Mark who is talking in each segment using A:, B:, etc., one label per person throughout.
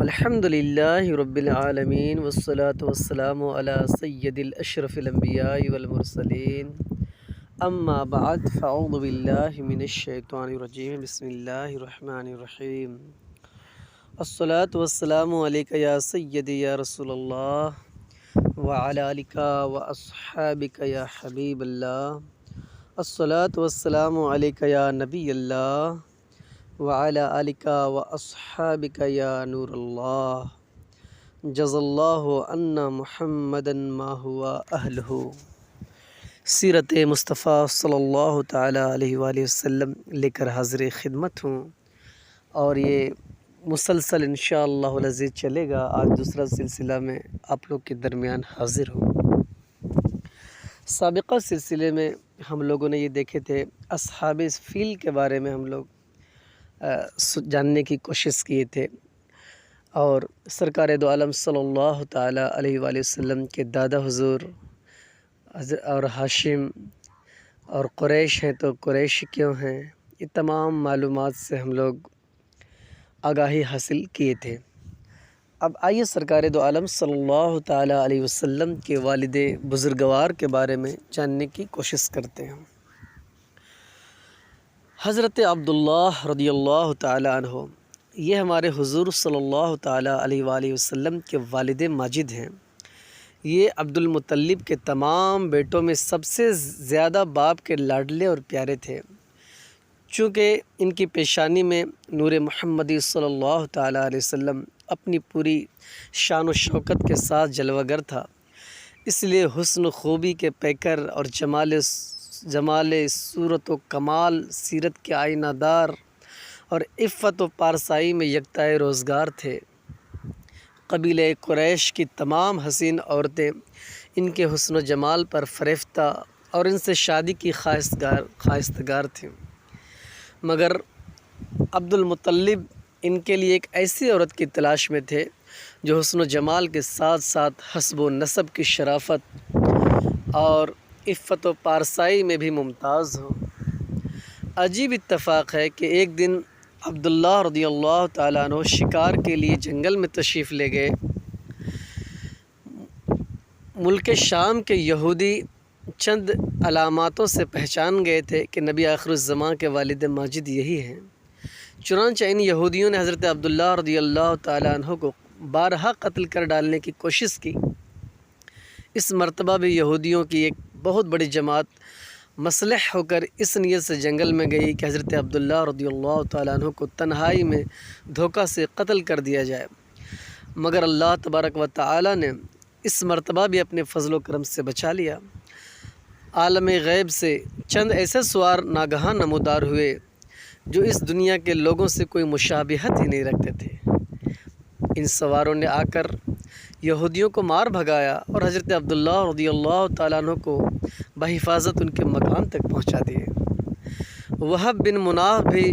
A: الحمدللہ رب العالمین والصلاة والسلام علی سید الاشرف الانبیاء والمرسلین اما بعد فاعوذ باللہ من الشیطان الرجیم بسم اللہ الرحمن الرحیم الصلاة والسلام علیک یا سیدی یا رسول اللہ وعلی آلک واصحابک یا حبیب اللہ الصلاة والسلام علیک یا نبی اللہ وعلی آلک واصحابک یا نور اللہ جز اللہ عنا محمدا ما ہوا اہلہ۔ سیرت مصطفیٰ صلی اللہ تعالیٰ علیہ وآلہ وسلم لے کر حاضر خدمت ہوں، اور یہ مسلسل انشاءاللہ العزیز چلے گا۔ آج دوسرا سلسلہ میں آپ لوگ کے درمیان حاضر ہوں۔ سابقہ سلسلے میں ہم لوگوں نے یہ دیکھے تھے، اصحاب فیل کے بارے میں ہم لوگ جاننے کی کوشش کیے تھے، اور سرکار دو عالم صلی اللہ تعالیٰ علیہ وآلہ وسلم کے دادا حضور اور ہاشم اور قریش ہیں تو قریش کیوں ہیں، یہ تمام معلومات سے ہم لوگ آگاہی حاصل کیے تھے۔ اب آئیے سرکار دو عالم صلی اللہ تعالیٰ علیہ وسلم کے والد بزرگوار کے بارے میں جاننے کی کوشش کرتے ہیں۔ حضرت عبداللہ رضی اللہ تعالیٰ عنہ یہ ہمارے حضور صلی اللہ تعالیٰ علیہ وآلہ وسلم کے والد ماجد ہیں۔ یہ عبد المطلب کے تمام بیٹوں میں سب سے زیادہ باپ کے لاڈلے اور پیارے تھے، چونکہ ان کی پیشانی میں نور محمدی صلی اللہ تعالیٰ علیہ وسلم اپنی پوری شان و شوکت کے ساتھ جلوہ گر تھا، اس لیے حسن و خوبی کے پیکر اور جمال صورت و کمال، سیرت کے آئینہ دار اور عفت و پارسائی میں یکتائے روزگار تھے۔ قبیلہ قریش کی تمام حسین عورتیں ان کے حسن و جمال پر فریفتہ اور ان سے شادی کی خواہشگار تھیں، مگر عبد المطلب ان کے لیے ایک ایسی عورت کی تلاش میں تھے جو حسن و جمال کے ساتھ ساتھ حسب و نسب کی شرافت اور عفت و پارسائی میں بھی ممتاز ہو۔ عجیب اتفاق ہے کہ ایک دن عبداللہ رضی اللہ تعالیٰ عنہ شکار کے لیے جنگل میں تشریف لے گئے۔ ملک شام کے یہودی چند علاماتوں سے پہچان گئے تھے کہ نبی آخر الزماں کے والد ماجد یہی ہیں، چنانچہ ان یہودیوں نے حضرت عبداللہ رضی اللہ تعالیٰ عنہ کو بارہا قتل کر ڈالنے کی کوشش کی۔ اس مرتبہ بھی یہودیوں کی ایک بہت بڑی جماعت مسلح ہو کر اس نیت سے جنگل میں گئی کہ حضرت عبداللہ رضی اللہ تعالیٰ عنہ کو تنہائی میں دھوکہ سے قتل کر دیا جائے، مگر اللہ تبارک و تعالیٰ نے اس مرتبہ بھی اپنے فضل و کرم سے بچا لیا۔ عالم غیب سے چند ایسے سوار ناگہاں نمودار ہوئے جو اس دنیا کے لوگوں سے کوئی مشابہت ہی نہیں رکھتے تھے۔ ان سواروں نے آ کر یہودیوں کو مار بھگایا اور حضرت عبداللہ رضی اللہ تعالیٰ عنہ کو بحفاظت ان کے مکان تک پہنچا دیے۔ وہب بن مناہ بھی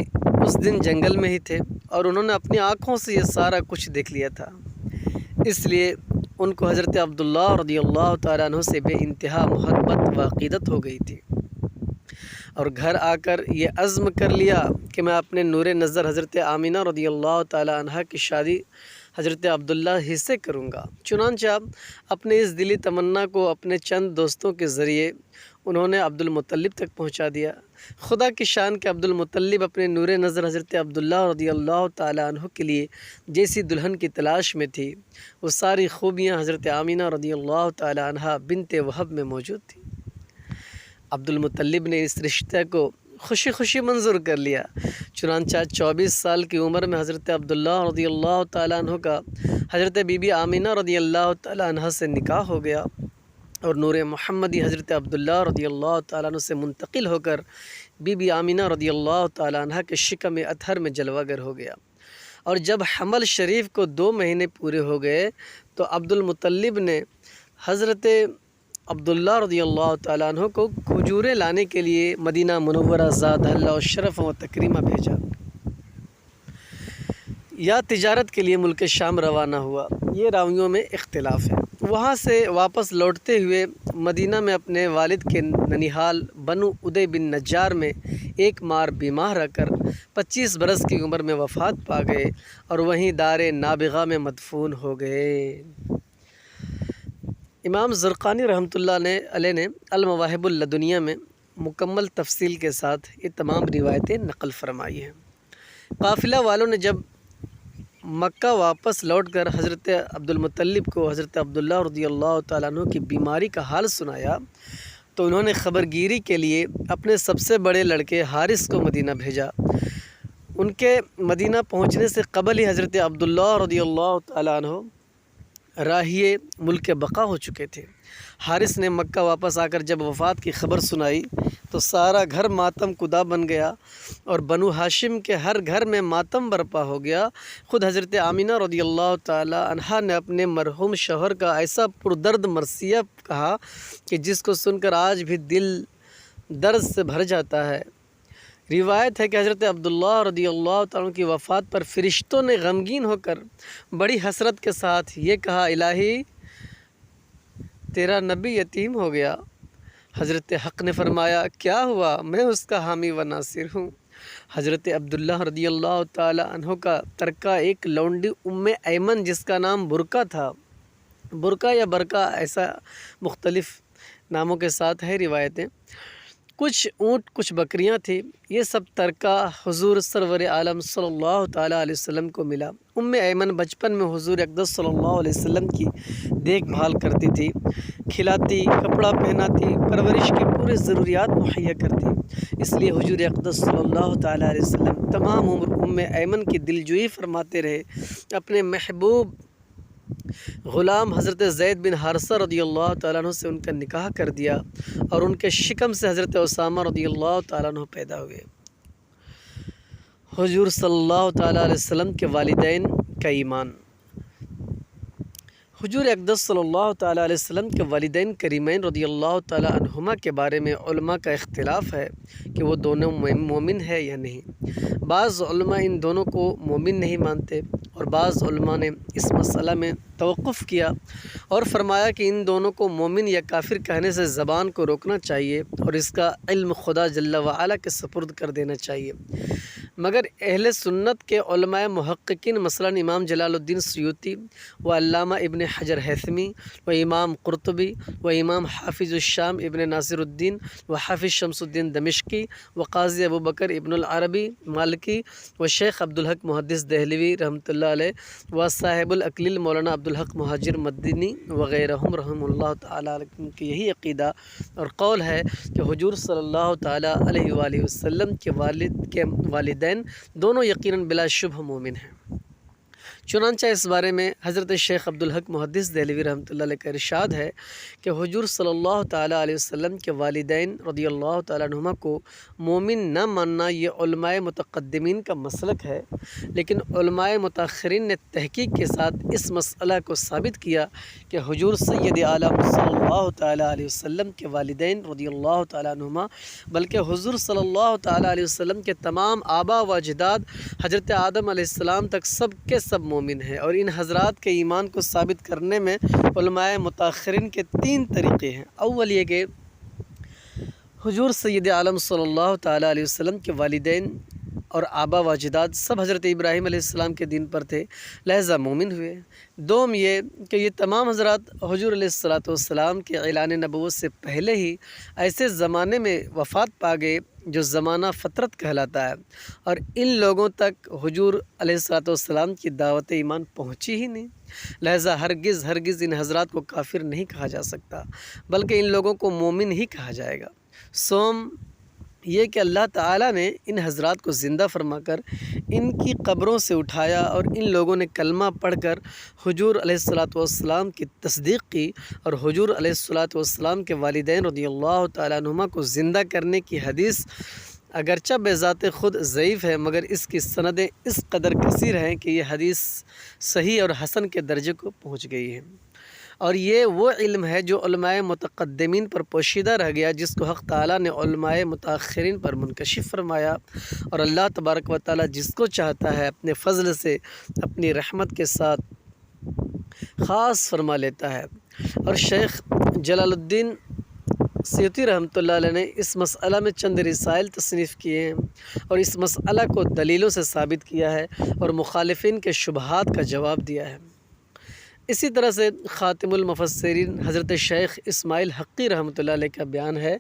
A: اس دن جنگل میں ہی تھے اور انہوں نے اپنی آنکھوں سے یہ سارا کچھ دیکھ لیا تھا، اس لیے ان کو حضرت عبداللہ رضی اللہ تعالیٰ عنہ سے بے انتہا محبت و عقیدت ہو گئی تھی، اور گھر آ کر یہ عزم کر لیا کہ میں اپنے نور نظر حضرت آمینہ رضی اللہ تعالیٰ عنہ کی شادی حضرت عبداللہ ہی سے کروں گا۔ چنانچہ اپنے اس دلی تمنا کو اپنے چند دوستوں کے ذریعے انہوں نے عبد المطلب تک پہنچا دیا۔ خدا کی شان کہ عبد المطلب اپنے نور نظر حضرت عبداللہ رضی اللہ تعالیٰ عنہ کے لیے جیسی دلہن کی تلاش میں تھی، وہ ساری خوبیاں حضرت آمینہ رضی اللہ تعالیٰ عنہ بنت وہب میں موجود تھیں۔ عبد المطلب نے اس رشتہ کو خوشی خوشی منظور کر لیا، چنانچہ 24 سال کی عمر میں حضرت عبداللہ رضی اللہ تعالیٰ عنہ کا حضرت بی بی آمینہ رضی اللہ تعالیٰ عنہ سے نکاح ہو گیا، اور نور محمدی حضرت عبداللہ رضی اللہ تعالیٰ عنہ سے منتقل ہو کر بی بی آمینہ رضی اللہ تعالیٰ عنہ کے شکم اطہر میں جلوہ گر ہو گیا۔ اور جب حمل شریف کو 2 مہینے پورے ہو گئے تو عبد المطلب نے حضرت عبداللہ رضی اللہ تعالیٰ عنہ کو کھجوریں لانے کے لیے مدینہ منورہ زادہ اللہ شرف و تکریمہ بھیجا، یا تجارت کے لیے ملک شام روانہ ہوا، یہ راویوں میں اختلاف ہے۔ وہاں سے واپس لوٹتے ہوئے مدینہ میں اپنے والد کے ننیحال بنو ادے بن نجار میں ایک مار بیمار رہ کر 25 برس کی عمر میں وفات پا گئے اور وہیں دار نابغہ میں مدفون ہو گئے۔ امام زرقانی رحمۃ اللہ علیہ نے المواہب اللدنیہ میں مکمل تفصیل کے ساتھ یہ تمام روایتیں نقل فرمائی ہیں۔ قافلہ والوں نے جب مکہ واپس لوٹ کر حضرت عبد المطلب کو حضرت عبداللہ رضی اللہ تعالیٰ عنہ کی بیماری کا حال سنایا تو انہوں نے خبر گیری کے لیے اپنے سب سے بڑے لڑکے حارث کو مدینہ بھیجا۔ ان کے مدینہ پہنچنے سے قبل ہی حضرت عبداللہ رضی اللہ تعالیٰ عنہ راہیے ملک بقا ہو چکے تھے۔ حارث نے مکہ واپس آ کر جب وفات کی خبر سنائی تو سارا گھر ماتم کدا بن گیا اور بنو ہاشم کے ہر گھر میں ماتم برپا ہو گیا۔ خود حضرت آمینہ رضی اللہ تعالی عنہا نے اپنے مرحوم شوہر کا ایسا پردرد مرثیہ کہا کہ جس کو سن کر آج بھی دل درد سے بھر جاتا ہے۔ روایت ہے کہ حضرت عبداللہ رضی اللہ تعالیٰ عنہ کی وفات پر فرشتوں نے غمگین ہو کر بڑی حسرت کے ساتھ یہ کہا، الہی تیرا نبی یتیم ہو گیا۔ حضرت حق نے فرمایا، کیا ہوا، میں اس کا حامی و ناصر ہوں۔ حضرت عبداللہ رضی اللہ تعالی عنہ کا ترکہ ایک لونڈی ایمن جس کا نام برکہ تھا، برکہ یا برکہ ایسا مختلف ناموں کے ساتھ ہے روایتیں، کچھ اونٹ کچھ بکریاں تھیں، یہ سب ترکہ حضور سرور عالم صلی اللہ تعالیٰ علیہ وسلم کو ملا۔ ایمن بچپن میں حضور اقدس صلی اللہ علیہ وسلم کی دیکھ بھال کرتی تھی، کھلاتی، کپڑا پہناتی، پرورش کی پورے ضروریات مہیا کرتی۔ اس لیے حضور اقدس صلی اللہ تعالیٰ علیہ وسلم تمام عمر ایمن کی دلجوئی فرماتے رہے۔ اپنے محبوب غلام حضرت زید بن حارثہ رضی اللہ تعالیٰ عنہ سے ان کا نکاح کر دیا اور ان کے شکم سے حضرت اسامہ رضی اللہ تعالیٰ عنہ پیدا ہوئے۔ حضور صلی اللہ تعالیٰ علیہ وسلم کے والدین کا ایمان۔ حضور اقدس صلی اللہ تعالیٰ علیہ وسلم کے والدین کریمین رضی اللہ تعالیٰ عنہما کے بارے میں علماء کا اختلاف ہے کہ وہ دونوں مومن ہے یا نہیں۔ بعض علماء ان دونوں کو مومن نہیں مانتے اور بعض علماء نے اس مسئلہ میں توقف کیا اور فرمایا کہ ان دونوں کو مومن یا کافر کہنے سے زبان کو روکنا چاہیے اور اس کا علم خدا جل وعلا کے سپرد کر دینا چاہیے۔ مگر اہل سنت کے علماء محققین مثلاً امام جلال الدین سیوطی و علامہ ابن حجر ہیثمی و امام قرطبی و امام حافظ الشام ابن ناصر الدین و حافظ شمس الدین دمشقی و قاضی ابوبکر ابن العربی مالکی و شیخ عبدالحق محدث دہلوی رحمۃ اللہ علیہ و صاحب الاکلیل مولانا عبدالحق مہاجر مدنی وغیرہم رحمہ اللہ تعالیٰ علیہ کی یہی عقیدہ اور قول ہے کہ حضور صلی اللہ تعالیٰ علیہ وآلہ وسلم کے والدین دونوں یقیناً بلا شبہ مومن ہیں۔ چنانچہ اس بارے میں حضرت شیخ عبدالحق محدث دہلوی رحمۃ اللہ علیہ کا ارشاد ہے کہ حضور صلی اللہ تعالیٰ علیہ وسلم کے والدین رضی اللہ تعالیٰ عنہما کو مومن نہ ماننا یہ علماء متقدمین کا مسلک ہے، لیکن علماء متاخرین نے تحقیق کے ساتھ اس مسئلہ کو ثابت کیا کہ حضور سید عالم صلی اللہ تعالیٰ علیہ وسلم کے والدین رضی اللہ تعالیٰ عنہما بلکہ حضور صلی اللہ تعالیٰ علیہ وسلم کے تمام آبا و اجداد حضرت آدم علیہ السلام تک سب کے سب مومن ہیں، اور ان حضرات کے ایمان کو ثابت کرنے میں علماء متاخرین کے 3 طریقے ہیں۔ اول یہ کہ حضور سید عالم صلی اللہ تعالیٰ علیہ وسلم کے والدین اور آبا و اجداد سب حضرت ابراہیم علیہ السلام کے دین پر تھے، لہذا مومن ہوئے۔ دوم یہ کہ یہ تمام حضرات حضور علیہ السلام کے اعلان نبوت سے پہلے ہی ایسے زمانے میں وفات پا گئے جو زمانہ فترت کہلاتا ہے، اور ان لوگوں تک حضور علیہ السلام کی دعوت ایمان پہنچی ہی نہیں، لہذا ہرگز ان حضرات کو کافر نہیں کہا جا سکتا، بلکہ ان لوگوں کو مومن ہی کہا جائے گا۔ سوم یہ کہ اللہ تعالیٰ نے ان حضرات کو زندہ فرما کر ان کی قبروں سے اٹھایا اور ان لوگوں نے کلمہ پڑھ کر حضور علیہ السلام کی تصدیق کی، اور حضور علیہ السلام کے والدین رضی اللہ تعالیٰ عنہما کو زندہ کرنے کی حدیث اگرچہ بذات خود ضعیف ہے، مگر اس کی سندیں اس قدر کثیر ہیں کہ یہ حدیث صحیح اور حسن کے درجے کو پہنچ گئی ہے، اور یہ وہ علم ہے جو علماء متقدمین پر پوشیدہ رہ گیا، جس کو حق تعالیٰ نے علماء متاخرین پر منکشف فرمایا، اور اللہ تبارک و تعالیٰ جس کو چاہتا ہے اپنے فضل سے اپنی رحمت کے ساتھ خاص فرما لیتا ہے۔ اور شیخ جلال الدین سیوطی رحمۃ اللہ علیہ نے اس مسئلہ میں چند رسائل تصنیف کیے ہیں اور اس مسئلہ کو دلیلوں سے ثابت کیا ہے اور مخالفین کے شبہات کا جواب دیا ہے۔ اسی طرح سے خاتم المفسرین حضرت شیخ اسماعیل حقی رحمۃ اللہ علیہ کا بیان ہے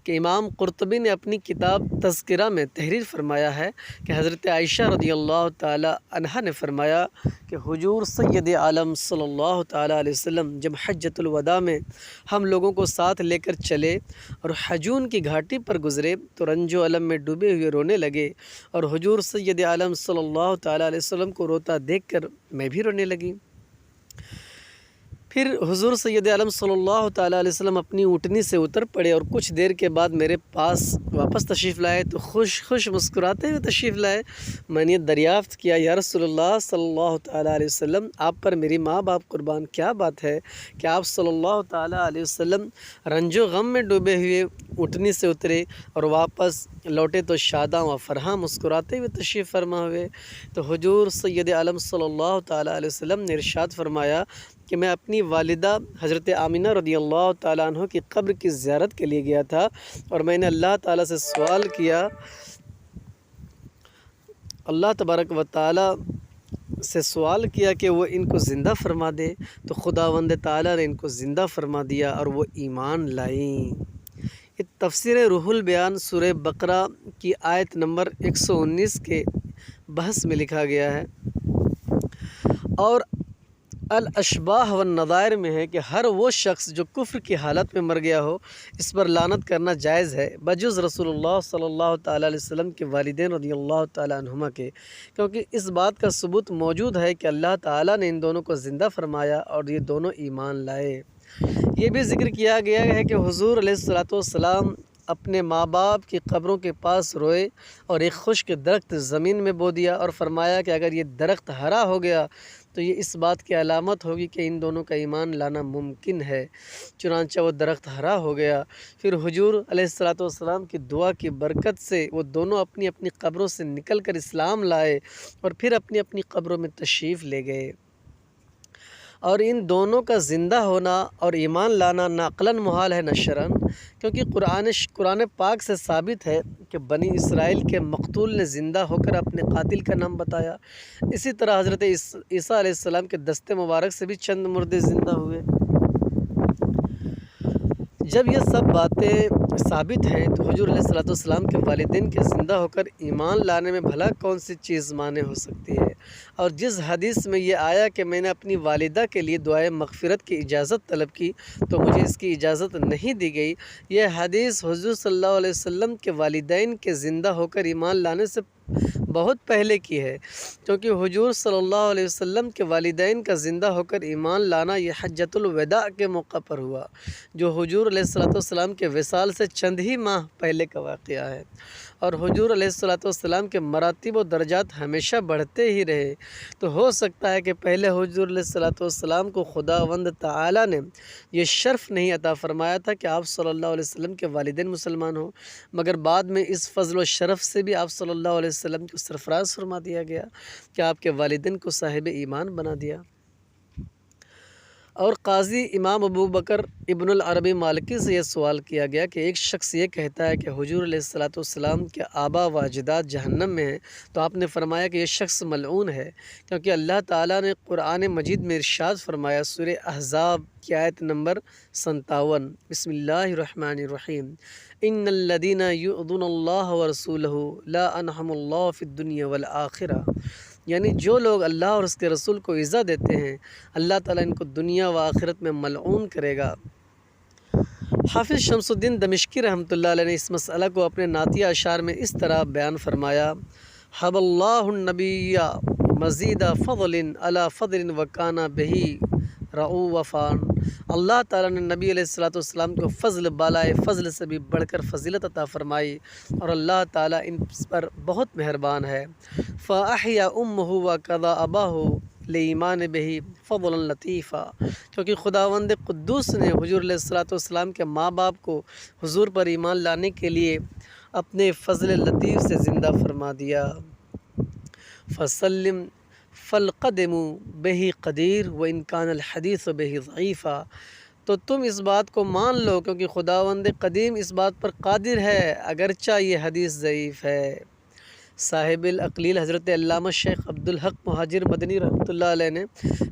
A: کہ امام قرطبی نے اپنی کتاب تذکرہ میں تحریر فرمایا ہے کہ حضرت عائشہ رضی اللہ تعالی عنہا نے فرمایا کہ حضور سید عالم صلی اللہ تعالی علیہ وسلم جب حجۃ الوداع میں ہم لوگوں کو ساتھ لے کر چلے اور حجون کی گھاٹی پر گزرے تو رنج و الم میں ڈوبے ہوئے رونے لگے، اور حضور سید عالم صلی اللہ تعالی علیہ وسلم کو روتا دیکھ کر میں بھی رونے لگی۔ پھر حضور سید عالم صلی اللہ تعالیٰ علیہ وسلم اپنی اونٹنی سے اتر پڑے اور کچھ دیر کے بعد میرے پاس واپس تشریف لائے تو خوش مسکراتے ہوئے تشریف لائے۔ میں نے دریافت کیا، یا رسول اللہ صلی اللہ تعالیٰ علیہ وسلم، آپ پر میری ماں باپ قربان، کیا بات ہے کہ آپ صلی اللہ تعالیٰ علیہ وسلم رنج و غم میں ڈوبے ہوئے اونٹنی سے اترے اور واپس لوٹے تو شاداں و فرحاں مسکراتے ہوئے تشریف فرما ہوئے؟ تو حضور سید عالم صلی اللہ تعالیٰ علیہ وسلم نے ارشاد فرمایا کہ میں اپنی والدہ حضرت آمینہ رضی اللہ تعالیٰ عنہ کی قبر کی زیارت کے لیے گیا تھا اور میں نے اللہ تعالیٰ سے سوال کیا، اللہ تبارک و تعالیٰ سے سوال کیا کہ وہ ان کو زندہ فرما دے، تو خداوند تعالیٰ نے ان کو زندہ فرما دیا اور وہ ایمان لائیں۔ یہ تفسیر روح البیان سورہ بقرہ کی آیت نمبر 119 کے بحث میں لکھا گیا ہے، اور الاشباح والنظائر میں ہے کہ ہر وہ شخص جو کفر کی حالت میں مر گیا ہو اس پر لعنت کرنا جائز ہے بجز رسول اللہ صلی اللہ تعالیٰ علیہ وسلم کے والدین رضی اللہ تعالیٰ عنہما کے، کیونکہ اس بات کا ثبوت موجود ہے کہ اللہ تعالیٰ نے ان دونوں کو زندہ فرمایا اور یہ دونوں ایمان لائے۔ یہ بھی ذکر کیا گیا ہے کہ حضور علیہ الصلوۃ والسلام اپنے ماں باپ کی قبروں کے پاس روئے اور ایک خشک درخت زمین میں بو دیا اور فرمایا کہ اگر یہ درخت ہرا ہو گیا تو یہ اس بات کی علامت ہوگی کہ ان دونوں کا ایمان لانا ممکن ہے۔ چنانچہ وہ درخت ہرا ہو گیا۔ پھر حضور علیہ الصلوۃ والسلام کی دعا کی برکت سے وہ دونوں اپنی اپنی قبروں سے نکل کر اسلام لائے اور پھر اپنی اپنی قبروں میں تشریف لے گئے۔ اور ان دونوں کا زندہ ہونا اور ایمان لانا نہ عقلاً محال ہے نہ شرعاً، کیونکہ قرآن پاک سے ثابت ہے کہ بنی اسرائیل کے مقتول نے زندہ ہو کر اپنے قاتل کا نام بتایا۔ اسی طرح حضرت عیسیٰ علیہ السلام کے دست مبارک سے بھی چند مردے زندہ ہوئے۔ جب یہ سب باتیں ثابت ہیں تو حضور علیہ الصلوۃ والسلام کے والدین کے زندہ ہو کر ایمان لانے میں بھلا کون سی چیز مانع ہو سکتی ہے؟ اور جس حدیث میں یہ آیا کہ میں نے اپنی والدہ کے لیے دعائے مغفرت کی اجازت طلب کی تو مجھے اس کی اجازت نہیں دی گئی، یہ حدیث حضور صلی اللہ علیہ وسلم کے والدین کے زندہ ہو کر ایمان لانے سے بہت پہلے کی ہے، کیونکہ حضور صلی اللہ علیہ وسلم کے والدین کا زندہ ہو کر ایمان لانا یہ حجۃ الوداع کے موقع پر ہوا، جو حضور علیہ الصلوۃ والسلام کے وصال سے چند ہی ماہ پہلے کا واقعہ ہے۔ اور حضور علیہ الصلوۃ والسلام کے مراتب و درجات ہمیشہ بڑھتے ہی رہے، تو ہو سکتا ہے کہ پہلے حضور علیہ الصلوۃ والسلام کو خداوند تعالیٰ نے یہ شرف نہیں عطا فرمایا تھا کہ آپ صلی اللہ علیہ وسلم کے والدین مسلمان ہوں، مگر بعد میں اس فضل و شرف سے بھی آپ صلی اللہ علیہ وسلم کو سرفراز فرما دیا گیا کہ آپ کے والدین کو صاحب ایمان بنا دیا۔ اور قاضی امام ابو بکر ابن العربی مالکی سے یہ سوال کیا گیا کہ ایک شخص یہ کہتا ہے کہ حضور علیہ الصلوۃ والسلام کے آبا و اجداد جہنم میں ہیں، تو آپ نے فرمایا کہ یہ شخص ملعون ہے، کیونکہ اللہ تعالیٰ نے قرآن مجید میں ارشاد فرمایا سورہ احزاب کی آیت نمبر 57، بسم اللہ الرحمن الرحیم، ان الذین یؤذون اللہ ورسولہ لعنہم اللہ فی الدنیا والآخرہ، یعنی جو لوگ اللہ اور اس کے رسول کو ایذا دیتے ہیں اللہ تعالیٰ ان کو دنیا و آخرت میں ملعون کرے گا۔ حافظ شمس الدین دمشقی رحمۃ اللہ علیہ نے اس مسئلہ کو اپنے نعتیہ اشعار میں اس طرح بیان فرمایا، حب اللہ النبی مزید فضل علی فضل وکانا بہی رعوفان، اللہ تعالیٰ نے نبی علیہ الصلوۃ والسلام کو فضل بالائے فضل سے بھی بڑھ کر فضیلت عطا فرمائی اور اللہ تعالیٰ ان پر بہت مہربان ہے۔ فاحیا امہ وکذا اباہ لایمان بہ فضلا لطیفا، کیونکہ خداوند قدوس نے حضور علیہ الصلوۃ والسلام کے ماں باپ کو حضور پر ایمان لانے کے لیے اپنے فضل لطیف سے زندہ فرما دیا۔ فالقدم بہی قدیر و انکان الحدیث بہی ضعیفہ، تو تم اس بات کو مان لو کیونکہ خداوند قدیم اس بات پر قادر ہے اگرچہ یہ حدیث ضعیف ہے۔ صاحب الاقلیل حضرت علامہ شیخ عبدالحق مہاجر مدنی رحمۃ اللہ علیہ نے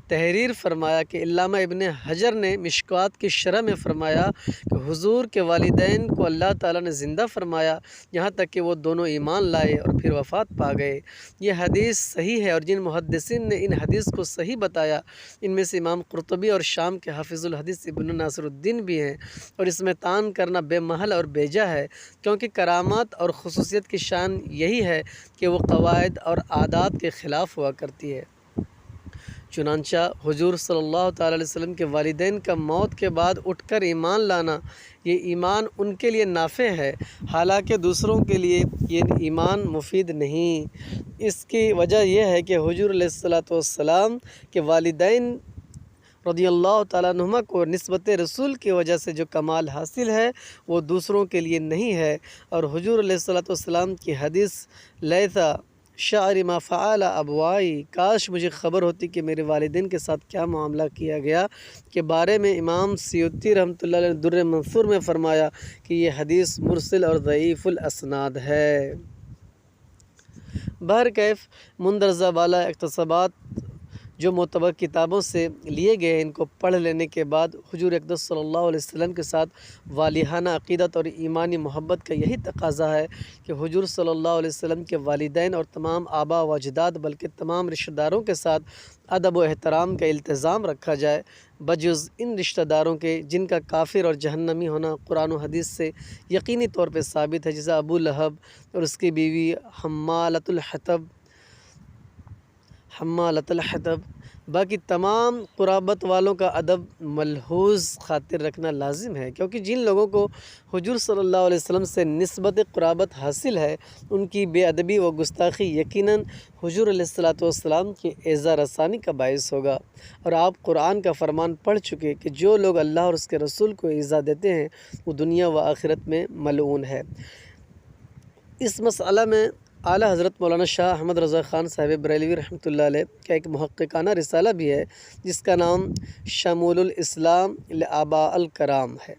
A: تحریر فرمایا کہ علامہ ابن حجر نے مشکوٰۃ کی شرح میں فرمایا کہ حضور کے والدین کو اللہ تعالیٰ نے زندہ فرمایا یہاں تک کہ وہ دونوں ایمان لائے اور پھر وفات پا گئے۔ یہ حدیث صحیح ہے، اور جن محدثین نے ان حدیث کو صحیح بتایا ان میں سے امام قرطبی اور شام کے حافظ الحدیث ابن ناصر الدین بھی ہیں، اور اس میں طعن کرنا بے محل اور بیجا ہے، کیونکہ کرامات اور خصوصیت کی شان یہی ہے کہ وہ قواعد اور عادات کے خلاف ہوا کرتی ہے۔ چنانچہ حضور صلی اللہ تعالیٰ علیہ وسلم کے والدین کا موت کے بعد اٹھ کر ایمان لانا، یہ ایمان ان کے لیے نافع ہے، حالانکہ دوسروں کے لیے یہ ایمان مفید نہیں۔ اس کی وجہ یہ ہے کہ حضور علیہ السلام کے والدین رضی اللہ تعالیٰ عنہما کو نسبت رسول کی وجہ سے جو کمال حاصل ہے وہ دوسروں کے لیے نہیں ہے، اور حضور علیہ السلام کی حدیث لیث شعر ما فعل ابوائی، کاش مجھے خبر ہوتی کہ میرے والدین کے ساتھ کیا معاملہ کیا گیا، کے بارے میں امام سیوطی رحمۃ اللہ علیہ نے در منصور میں فرمایا کہ یہ حدیث مرسل اور ضعیف الاسناد ہے۔ بہرکیف مندرجہ بالا اقتباسات جو معتبر کتابوں سے لیے گئے ہیں، ان کو پڑھ لینے کے بعد حضور اقدس صلی اللہ علیہ وسلم کے ساتھ والہانہ عقیدت اور ایمانی محبت کا یہی تقاضا ہے کہ حضور صلی اللہ علیہ وسلم کے والدین اور تمام آبا و اجداد بلکہ تمام رشتہ داروں کے ساتھ ادب و احترام کا التزام رکھا جائے، بجز ان رشتہ داروں کے جن کا کافر اور جہنمی ہونا قرآن و حدیث سے یقینی طور پہ ثابت ہے، جیسے ابو لہب اور اس کی بیوی حمالۃ الحطب۔ باقی تمام قرابت والوں کا ادب ملحوظ خاطر رکھنا لازم ہے، کیونکہ جن لوگوں کو حضور صلی اللہ علیہ وسلم سے نسبت قرابت حاصل ہے ان کی بے ادبی و گستاخی یقیناً حضور علیہ السلام کی اعزا رسانی کا باعث ہوگا، اور آپ قرآن کا فرمان پڑھ چکے کہ جو لوگ اللہ اور اس کے رسول کو اعزا دیتے ہیں وہ دنیا و آخرت میں ملعون ہے۔ اس مسئلہ میں اعلیٰ حضرت مولانا شاہ احمد رضا خان صاحب بریلوی رحمۃ اللہ علیہ کا ایک محققانہ رسالہ بھی ہے جس کا نام شمول الاسلام لآباء الکرام ہے،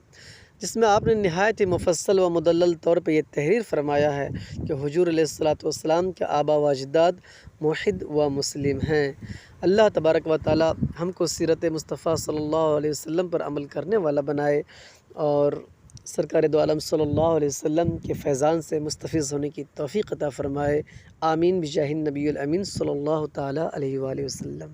A: جس میں آپ نے نہایت ہی مفصل و مدلل طور پہ یہ تحریر فرمایا ہے کہ حضور علیہ السلام کے آبا و اجداد موحد و مسلم ہیں۔ اللہ تبارک و تعالی ہم کو سیرت مصطفیٰ صلی اللہ علیہ وسلم پر عمل کرنے والا بنائے، اور سرکار دو عالم صلی اللہ علیہ وسلم کے فیضان سے مستفیض ہونے کی توفیق عطا فرمائے۔ آمین بجاہ النبی الامین صلی اللہ تعالی علیہ وآلہ وسلم۔